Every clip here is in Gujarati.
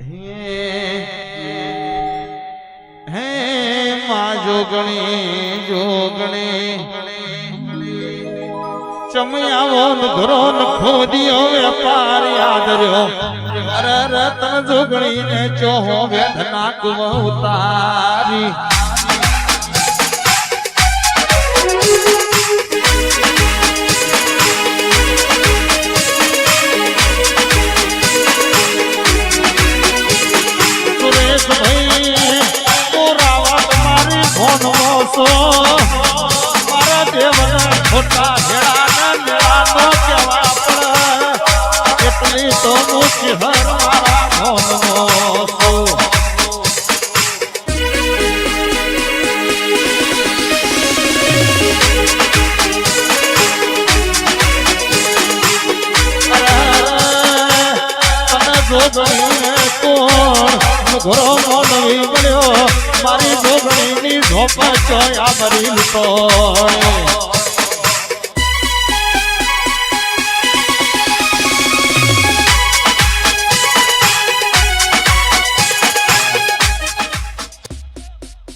હે માં જોગણી જોગણી ચમયાવો ધરો ખોદિયો વેપાર યાદ રહ્યો અરે રતન જોગણી ને ચોહો વેદના કુવ ઉતારી મારા દેવના ખોટા ઘેડા મેળાનો કેવા પણ એટલી તો મુખી હર મારા ભોનનો ઘરો મોનવી મળ્યો મારી જોગણીની ઝોપ ચોયા મરી લૂટો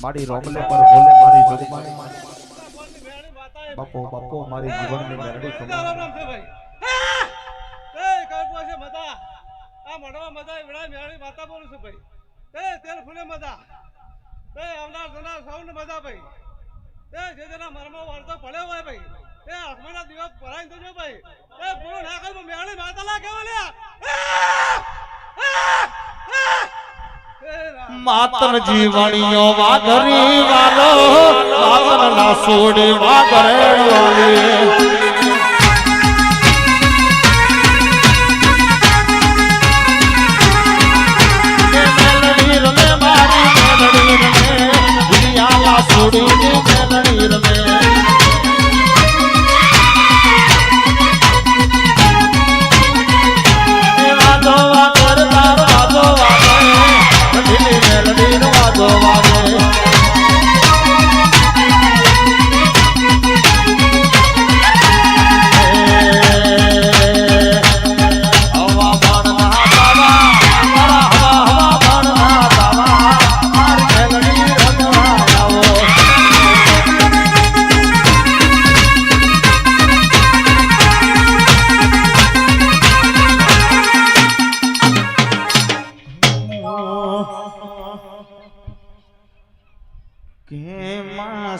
મારી રોમલે પર બોલે મારી જોગમાની બાપો બાપો મારી જીવનની મેરડી કમાવા આ મડવા મજા વિડા મેળી વાતા બોલું છું ભાઈ તેલ ફૂલે મજા આવનાર જનાર સૌને મજા ભાઈ જે જેના મરમાં વાર્તો પડ્યો હોય ભાઈ આઠમાના દિવસ ભરાઈ દેજો ભાઈ પૂરું ના કર મેળી માતા લા કેવા લ્યા માતર જીવણીઓ વાઘરી વાલો માતર ના સોડી વાઘરે વાલી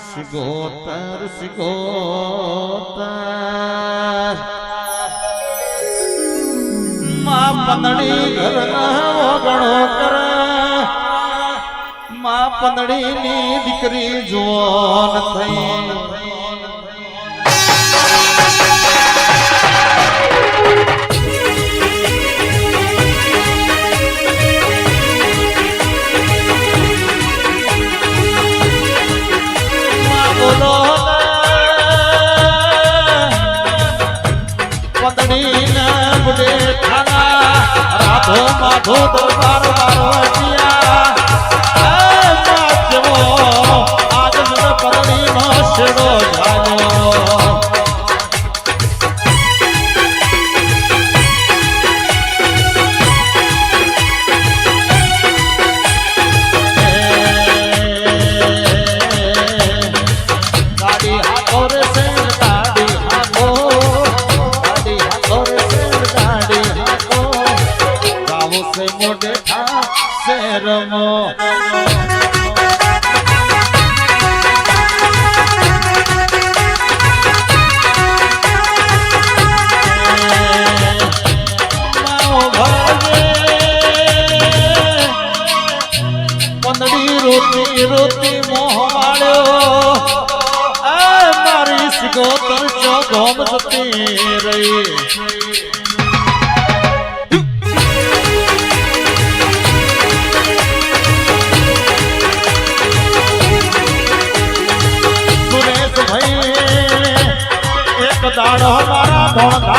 સિગોતર સિગોતર માં પંદડી ઘરના ઓગણો કરે માં પંદડી ની દીકરી જુવાન થઈ માધો દરબાર બારવટિયા આજ પરણી નો શેડો જાયો ગાડી હાથો રે શેર ગાડી હાથો ગાડી હાથો રે શેર ગાડી હાથો से मोटे था शेरमो पंदड़ी रोती रोती मोह माड़ो मारी सिगोतर चो घोम जती रही दाड़ो मारा धोण